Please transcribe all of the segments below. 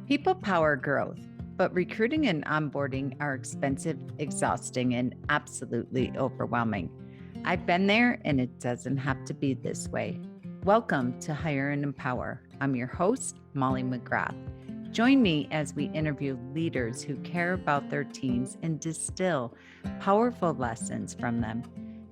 People power growth, but recruiting and onboarding are expensive, exhausting, and absolutely overwhelming. I've been there, and it doesn't have to be this way. Welcome to Hire and Empower. I'm your host, Molly McGrath. Join me as we interview leaders who care about their teams and distill powerful lessons from them.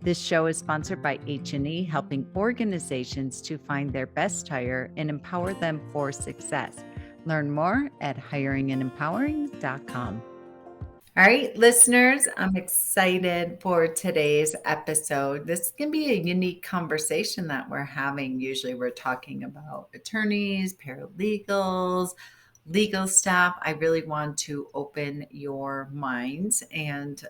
This show is sponsored by H&E, helping organizations to find their best hire and empower them for success. Learn more at hiringandempowering.com. All right, listeners, I'm excited for today's episode. This can be a unique conversation that we're having. Usually, we're talking about attorneys, paralegals, legal staff. I really want to open your minds and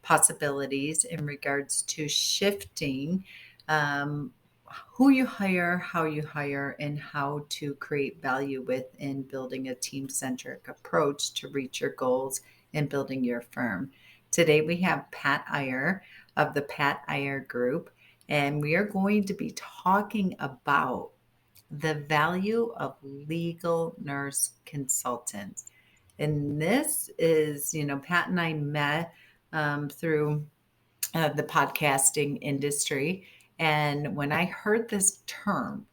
possibilities in regards to shifting who you hire, how you hire, and how to create value within building a team-centric approach to reach your goals in building your firm. Today we have Pat Iyer of the Pat Iyer Group, and we are going to be talking about the value of legal nurse consultants. And this is, Pat and I met through the podcasting industry. And when I heard this term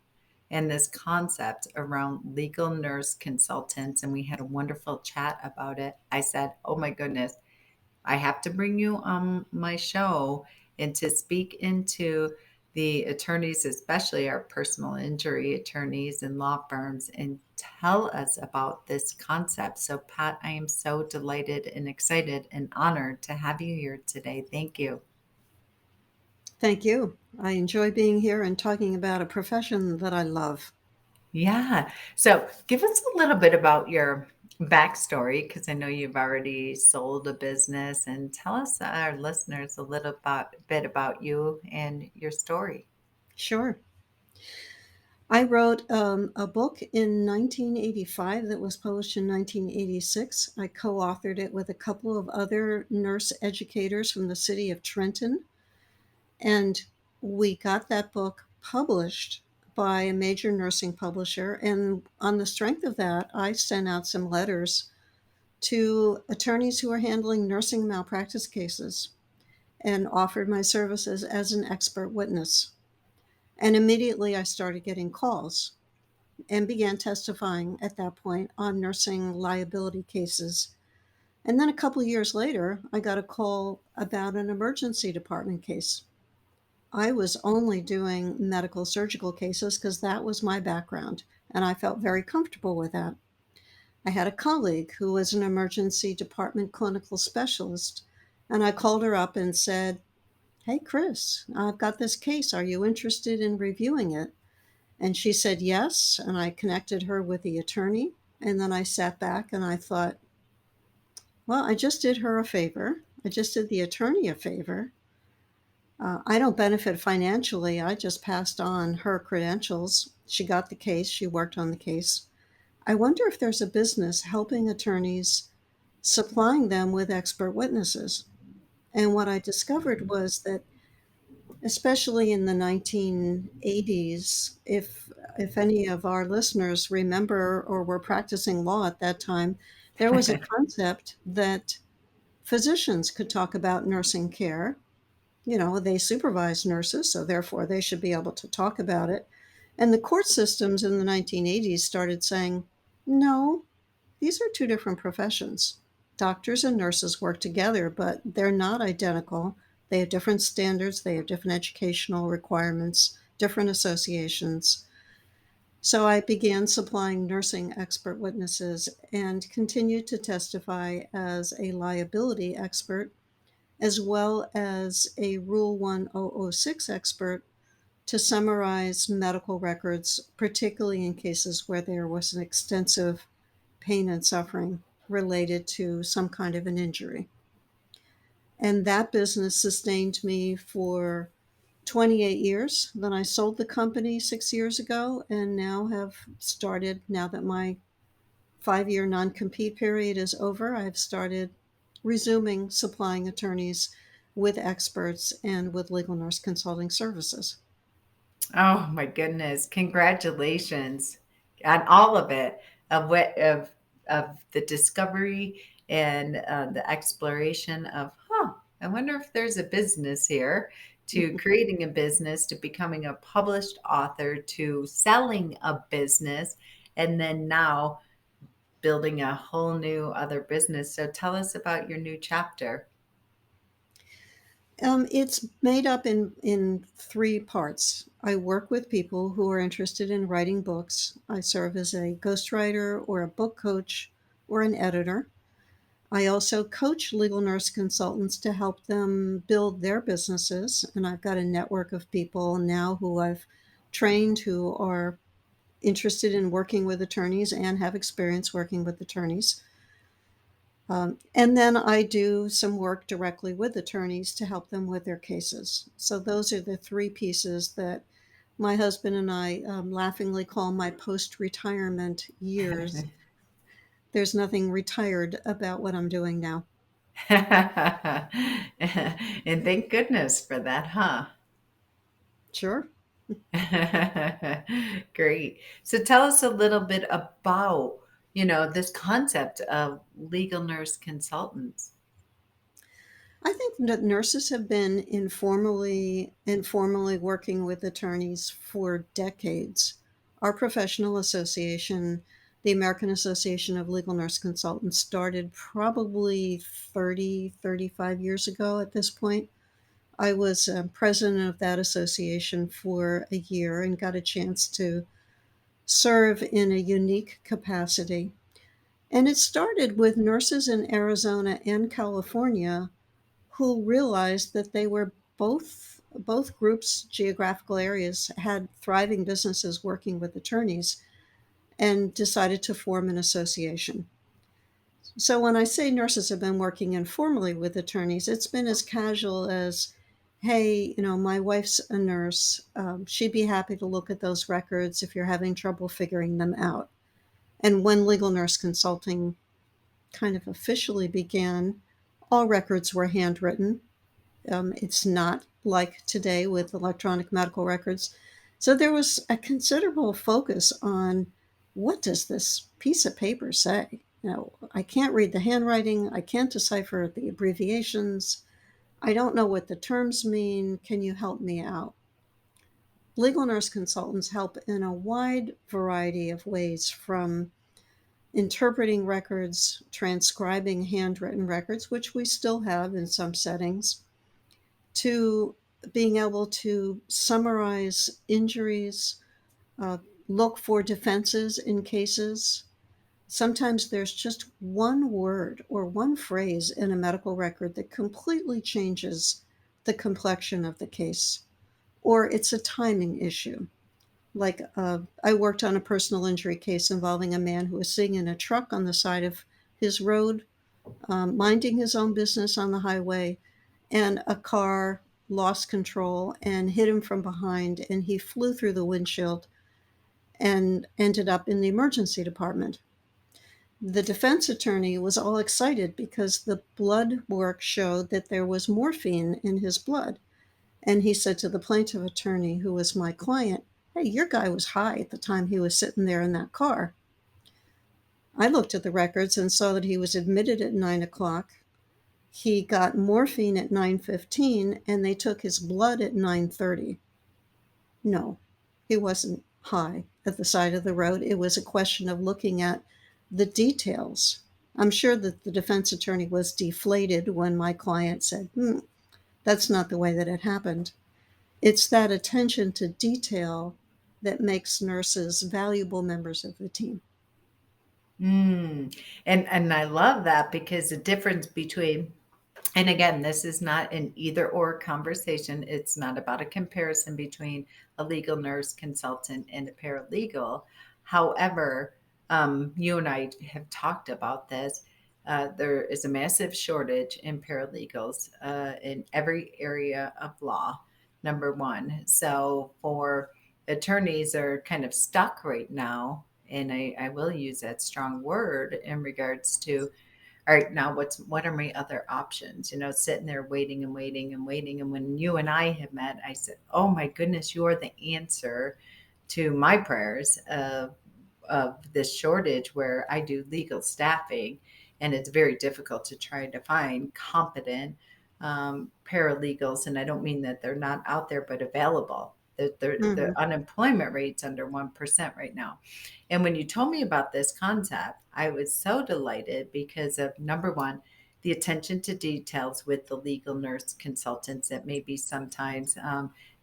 and this concept around legal nurse consultants, and we had a wonderful chat about it, I said, oh my goodness, I have to bring you on my show and to speak into the attorneys, especially our personal injury attorneys and law firms, and tell us about this concept. So, Pat, I am so delighted and excited and honored to have you here today. Thank you. Thank you. I enjoy being here and talking about a profession that I love. Yeah. So give us a little bit about your backstory, because I know you've already sold a business, and tell us, our listeners, a little bit about you and your story. Sure. I wrote a book in 1985 that was published in 1986. I co authored it with a couple of other nurse educators from the city of Trenton. And we got that book published by a major nursing publisher. And on the strength of that, I sent out some letters to attorneys who are handling nursing malpractice cases and offered my services as an expert witness. And immediately I started getting calls and began testifying at that point on nursing liability cases. And then a couple of years later, I got a call about an emergency department case. I was only doing medical surgical cases because that was my background, and I felt very comfortable with that. I had a colleague who was an emergency department clinical specialist, and I called her up and said, "Hey, Chris, I've got this case. Are you interested in reviewing it?" And she said yes, and I connected her with the attorney. And then I sat back and I thought, well, I just did her a favor. I just did the attorney a favor. I don't benefit financially. I just passed on her credentials. She got the case, she worked on the case. I wonder if there's a business helping attorneys, supplying them with expert witnesses. And what I discovered was that, especially in the 1980s, if any of our listeners remember or were practicing law at that time, there was a concept that physicians could talk about nursing care. You know, they supervise nurses, so therefore they should be able to talk about it. And the court systems in the 1980s started saying, no, these are two different professions. Doctors and nurses work together, but they're not identical. They have different standards, they have different educational requirements, different associations. So I began supplying nursing expert witnesses and continued to testify as a liability expert as well as a Rule 1006 expert to summarize medical records, particularly in cases where there was an extensive pain and suffering related to some kind of an injury. And that business sustained me for 28 years. Then I sold the company 6 years ago and now have started, now that my 5-year non-compete period is over, I've started resuming supplying attorneys with experts and with legal nurse consulting services. Oh my goodness. Congratulations on all of it, of of the discovery and the exploration of, I wonder if there's a business here, to creating a business, to becoming a published author, to selling a business, and then now building a whole new other business. So tell us about your new chapter. It's made up in three parts. I work with people who are interested in writing books. I serve as a ghostwriter or a book coach or an editor. I also coach legal nurse consultants to help them build their businesses. And I've got a network of people now who I've trained who are interested in working with attorneys and have experience working with attorneys. And then I do some work directly with attorneys to help them with their cases. So those are the three pieces that my husband and I laughingly call my post retirement years. There's nothing retired about what I'm doing now. And thank goodness for that, huh? Sure. Great. So tell us a little bit about, this concept of legal nurse consultants. I think that nurses have been informally working with attorneys for decades. Our professional association, the American Association of Legal Nurse Consultants, started probably 35 years ago at this point. I was president of that association for a year and got a chance to serve in a unique capacity. And it started with nurses in Arizona and California who realized that they were both groups, geographical areas, had thriving businesses working with attorneys and decided to form an association. So when I say nurses have been working informally with attorneys, it's been as casual as, hey, my wife's a nurse. She'd be happy to look at those records if you're having trouble figuring them out. And when legal nurse consulting kind of officially began, all records were handwritten. It's not like today with electronic medical records. So there was a considerable focus on what does this piece of paper say? I can't read the handwriting. I can't decipher the abbreviations. I don't know what the terms mean. Can you help me out? Legal nurse consultants help in a wide variety of ways, from interpreting records, transcribing handwritten records, which we still have in some settings, to being able to summarize injuries, uh, look for defenses in cases. Sometimes there's just one word or one phrase in a medical record that completely changes the complexion of the case, or it's a timing issue. Like I worked on a personal injury case involving a man who was sitting in a truck on the side of his road, minding his own business on the highway, and a car lost control and hit him from behind, and he flew through the windshield and ended up in the emergency department. The defense attorney was all excited because the blood work showed that there was morphine in his blood. And he said to the plaintiff attorney, who was my client, hey, your guy was high at the time he was sitting there in that car. I looked at the records and saw that he was admitted at 9 o'clock. He got morphine at 9:15, and they took his blood at 9:30. No, he wasn't high at the side of the road. It was a question of looking at the details. I'm sure that the defense attorney was deflated when my client said, that's not the way that it happened. It's that attention to detail that makes nurses valuable members of the team. Mm. And I love that, because the difference between, and again, this is not an either or conversation. It's not about a comparison between a legal nurse consultant and a paralegal. However, you and I have talked about this. There is a massive shortage in paralegals in every area of law, number one. So for attorneys are kind of stuck right now, and I will use that strong word in regards to, all right, now what are my other options? Sitting there waiting and waiting and waiting. And when you and I have met, I said, oh my goodness, you are the answer to my prayers of of this shortage where I do legal staffing, and it's very difficult to try to find competent paralegals. And I don't mean that they're not out there, but available. The Mhm. unemployment rate's under 1% right now. And when you told me about this concept, I was so delighted because of number one, the attention to details with the legal nurse consultants that maybe sometimes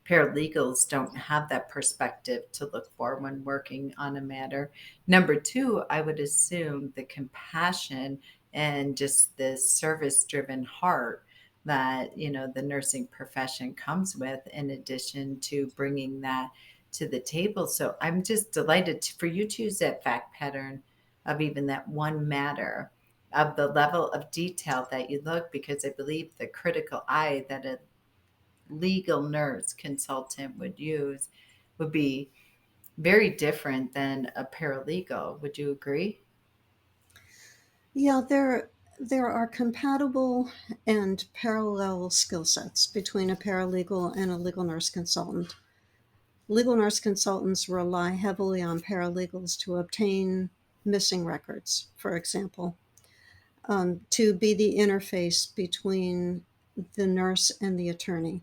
paralegals don't have that perspective to look for when working on a matter. Number two, I would assume the compassion and just the service driven heart that the nursing profession comes with, in addition to bringing that to the table. So I'm just delighted for you to use that fact pattern of even that one matter, of the level of detail that you look, because I believe the critical eye that a legal nurse consultant would use would be very different than a paralegal. Would you agree? Yeah, there are compatible and parallel skill sets between a paralegal and a legal nurse consultant. Legal nurse consultants rely heavily on paralegals to obtain missing records, for example, to be the interface between the nurse and the attorney.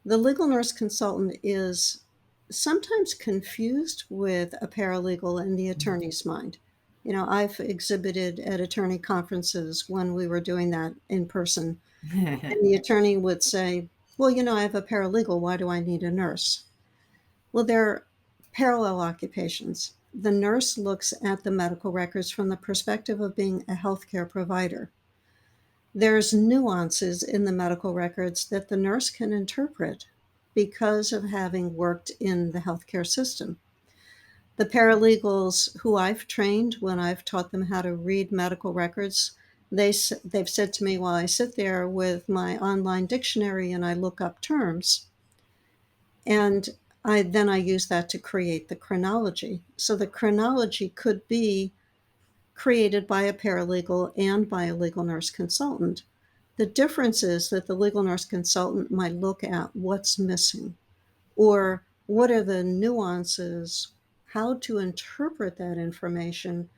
The legal nurse consultant is sometimes confused with a paralegal in the attorney's mind. You know, I've exhibited at attorney conferences when we were doing that in person, and the attorney would say, "Well, I have a paralegal. Why do I need a nurse?" Well, they're parallel occupations. The nurse looks at the medical records from the perspective of being a healthcare provider. There's nuances in the medical records that the nurse can interpret because of having worked in the healthcare system. The paralegals who I've trained when I've taught them how to read medical records, they've said to me while I sit there with my online dictionary and I look up terms, and I use that to create the chronology. So the chronology could be created by a paralegal and by a legal nurse consultant. The difference is that the legal nurse consultant might look at what's missing, or what are the nuances, how to interpret that information,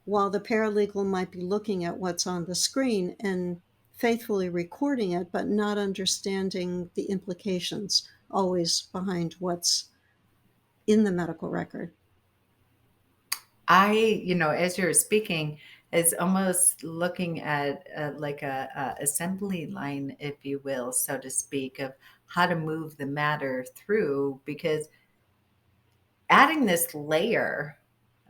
while the paralegal might be looking at what's on the screen and faithfully recording it, but not understanding the implications always behind what's in the medical record. As you're speaking, is almost looking at like a assembly line, if you will, so to speak, of how to move the matter through, because adding this layer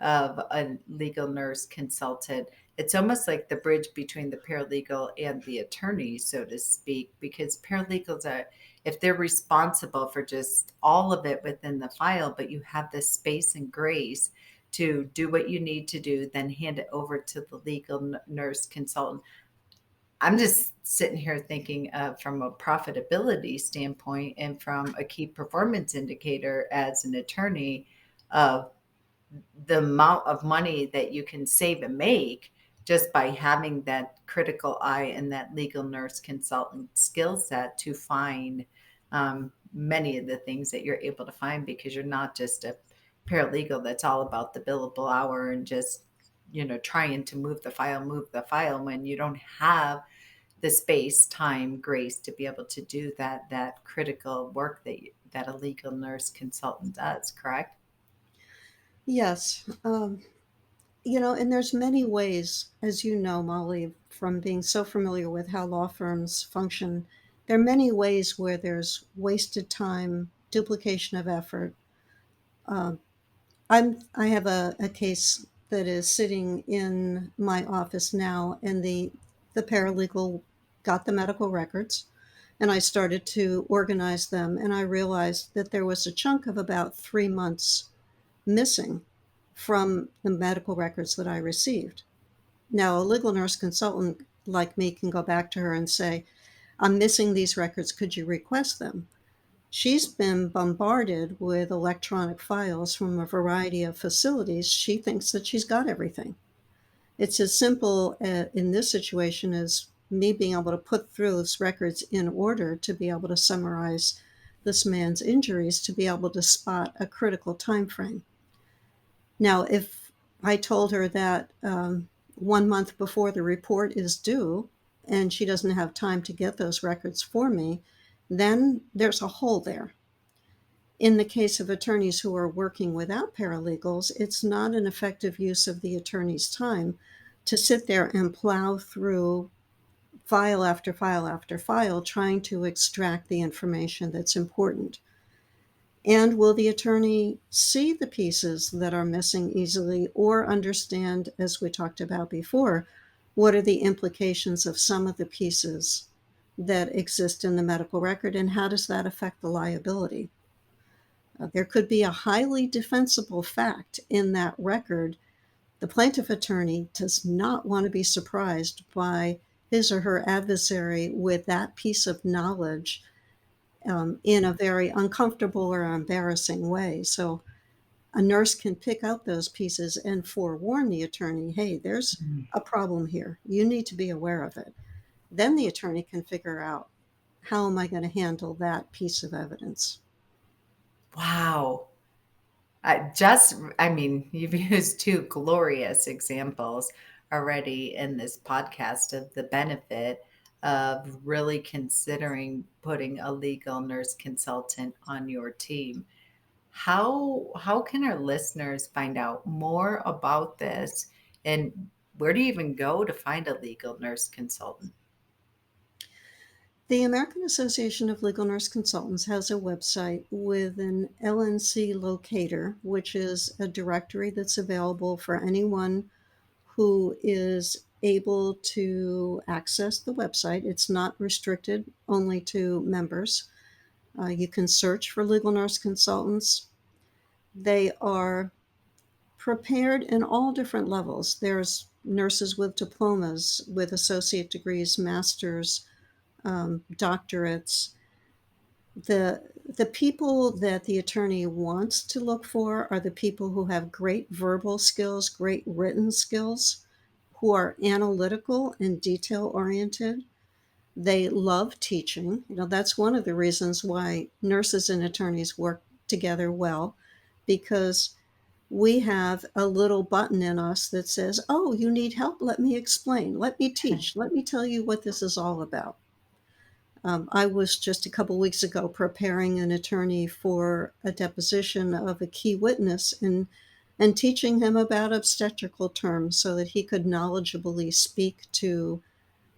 of a legal nurse consultant, it's almost like the bridge between the paralegal and the attorney, so to speak, because paralegals are, if they're responsible for just all of it within the file, but you have the space and grace to do what you need to do, then hand it over to the legal nurse consultant. I'm just sitting here thinking from a profitability standpoint and from a key performance indicator as an attorney of the amount of money that you can save and make just by having that critical eye and that legal nurse consultant skill set to find many of the things that you're able to find, because you're not just a paralegal that's all about the billable hour and just trying to move the file when you don't have the space, time, grace to be able to do that critical work that a legal nurse consultant does, correct? Yes, and there's many ways, as you know, Molly, from being so familiar with how law firms function, there are many ways where there's wasted time, duplication of effort. Uh, I have a case that is sitting in my office now, and the paralegal got the medical records, and I started to organize them, and I realized that there was a chunk of about 3 months missing from the medical records that I received. Now, a legal nurse consultant like me can go back to her and say, "I'm missing these records. Could you request them?" She's been bombarded with electronic files from a variety of facilities. She thinks that she's got everything. It's as simple in this situation as me being able to put through those records in order to be able to summarize this man's injuries, to be able to spot a critical time frame. Now, if I told her that 1 month before the report is due and she doesn't have time to get those records for me, then there's a hole there. In the case of attorneys who are working without paralegals, it's not an effective use of the attorney's time to sit there and plow through file after file after file trying to extract the information that's important. And will the attorney see the pieces that are missing easily or understand, as we talked about before, what are the implications of some of the pieces that exist in the medical record and how does that affect the liability? There could be a highly defensible fact in that record. The plaintiff attorney does not want to be surprised by his or her adversary with that piece of knowledge in a very uncomfortable or embarrassing way. So a nurse can pick out those pieces and forewarn the attorney, hey, there's Mm. a problem here. You need to be aware of it. Then the attorney can figure out, how am I going to handle that piece of evidence? Wow. I mean, you've used two glorious examples already in this podcast of the benefit of really considering putting a legal nurse consultant on your team. How can our listeners find out more about this, and where do you even go to find a legal nurse consultant? The American Association of Legal Nurse Consultants has a website with an LNC locator, which is a directory that's available for anyone who is able to access the website. It's not restricted only to members. You can search for legal nurse consultants. They are prepared in all different levels. There's nurses with diplomas, with associate degrees, masters, doctorates. The people that the attorney wants to look for are the people who have great verbal skills, great written skills, who are analytical and detail oriented. They love teaching. That's one of the reasons why nurses and attorneys work together well, because we have a little button in us that says, oh, you need help? Let me explain. Let me teach. Let me tell you what this is all about. I was just a couple weeks ago preparing an attorney for a deposition of a key witness and teaching him about obstetrical terms so that he could knowledgeably speak to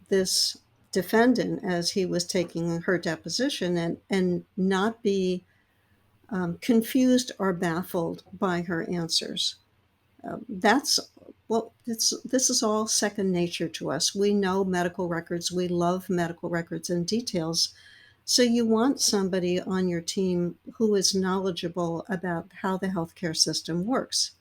this defendant as he was taking her deposition and not be confused or baffled by her answers. That's well, this is all second nature to us. We know medical records. We love medical records and details. So you want somebody on your team who is knowledgeable about how the healthcare system works.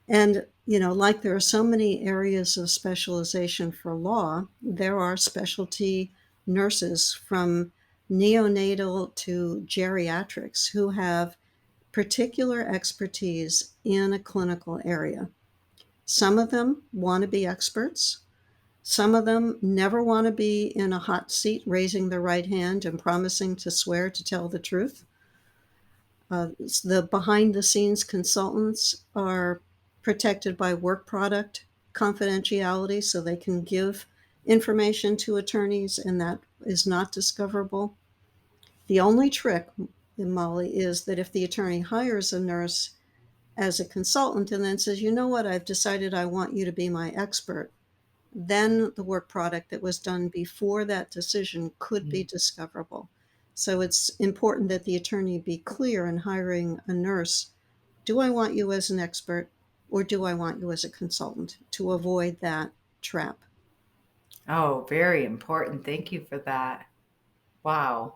And, like there are so many areas of specialization for law, there are specialty nurses from neonatal to geriatrics who have particular expertise in a clinical area. Some of them want to be experts. Some of them never want to be in a hot seat raising their right hand and promising to swear to tell the truth. The behind the scenes consultants are protected by work product confidentiality, so they can give information to attorneys and that is not discoverable. The only trick, Molly, is that if the attorney hires a nurse as a consultant and then says, you know what, I've decided I want you to be my expert, then the work product that was done before that decision could be Mm. discoverable. So it's important that the attorney be clear in hiring a nurse. Do I want you as an expert or do I want you as a consultant, to avoid that trap? Oh, very important. Thank you for that. Wow.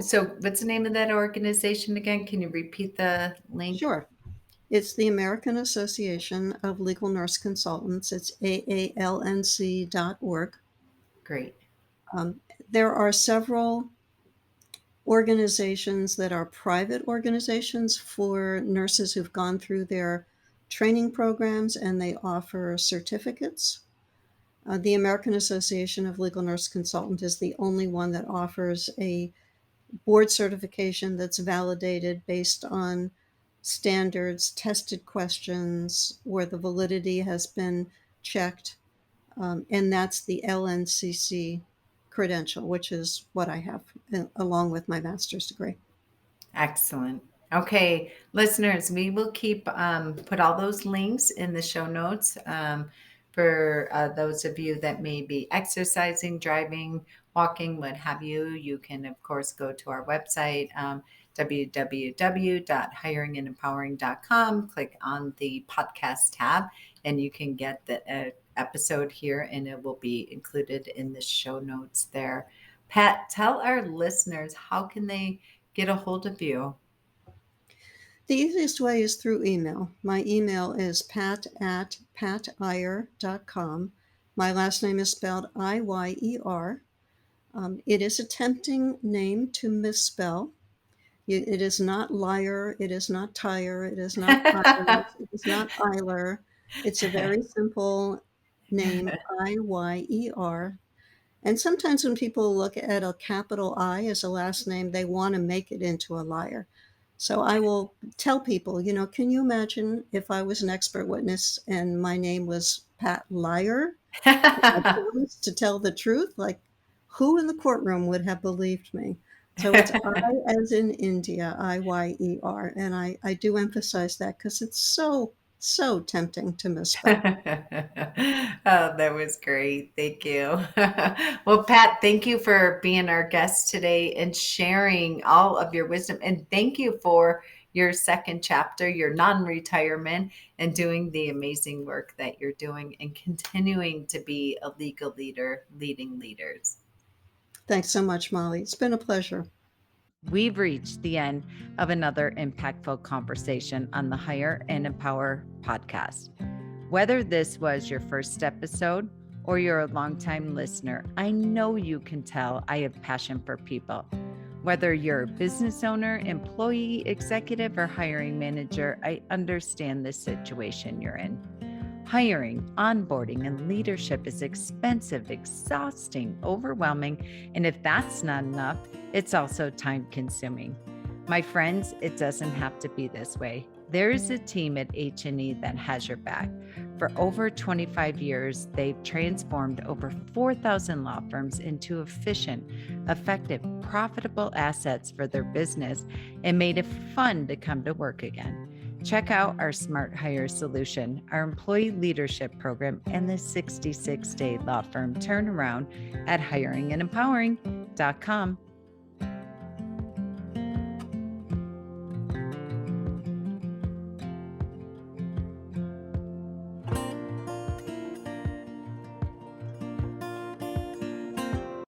So what's the name of that organization again? Can you repeat the link? Sure. It's the American Association of Legal Nurse Consultants. It's aalnc.org. Great. Um, there are several organizations that are private organizations for nurses who've gone through their training programs and they offer certificates. The American Association of Legal Nurse Consultant is the only one that offers a board certification that's validated based on standards, tested questions where the validity has been checked. And that's the LNCC credential, which is what I have along with my master's degree. Excellent. Okay, listeners, we will keep put all those links in the show notes for those of you that may be exercising, driving, walking, what have you. You can, of course, go to our website, www.hiringandempowering.com, click on the podcast tab, and you can get the episode here, and it will be included in the show notes there. Pat, tell our listeners, how can they get a hold of you? The easiest way is through email. My email is pat@patiyer.com. My last name is spelled Iyer. It is a tempting name to misspell. It is not liar. It is not tire. It is not Iris. It is not Eiler. It's a very simple name, Iyer. And sometimes when people look at a capital I as a last name, they want to make it into a liar. So I will tell people, can you imagine if I was an expert witness and my name was Pat Liar? I promised to tell the truth. Like, who in the courtroom would have believed me? So it's I as in India, Iyer. And I do emphasize that because it's so tempting to misspell. Oh, that was great. Thank you. Well, Pat, thank you for being our guest today and sharing all of your wisdom. And thank you for your second chapter, your non-retirement, and doing the amazing work that you're doing and continuing to be a legal leader, leading leaders. Thanks so much, Molly. It's been a pleasure. We've reached the end of another impactful conversation on the Hire and Empower podcast. Whether this was your first episode or you're a longtime listener, I know you can tell I have passion for people. Whether you're a business owner, employee, executive, or hiring manager, I understand the situation you're in. Hiring, onboarding, and leadership is expensive, exhausting, overwhelming, and if that's not enough, it's also time-consuming. My friends, it doesn't have to be this way. There is a team at H&E that has your back. For over 25 years, they've transformed over 4,000 law firms into efficient, effective, profitable assets for their business and made it fun to come to work again. Check out our Smart Hire solution, our employee leadership program, and the 66-day law firm turnaround at hiringandempowering.com.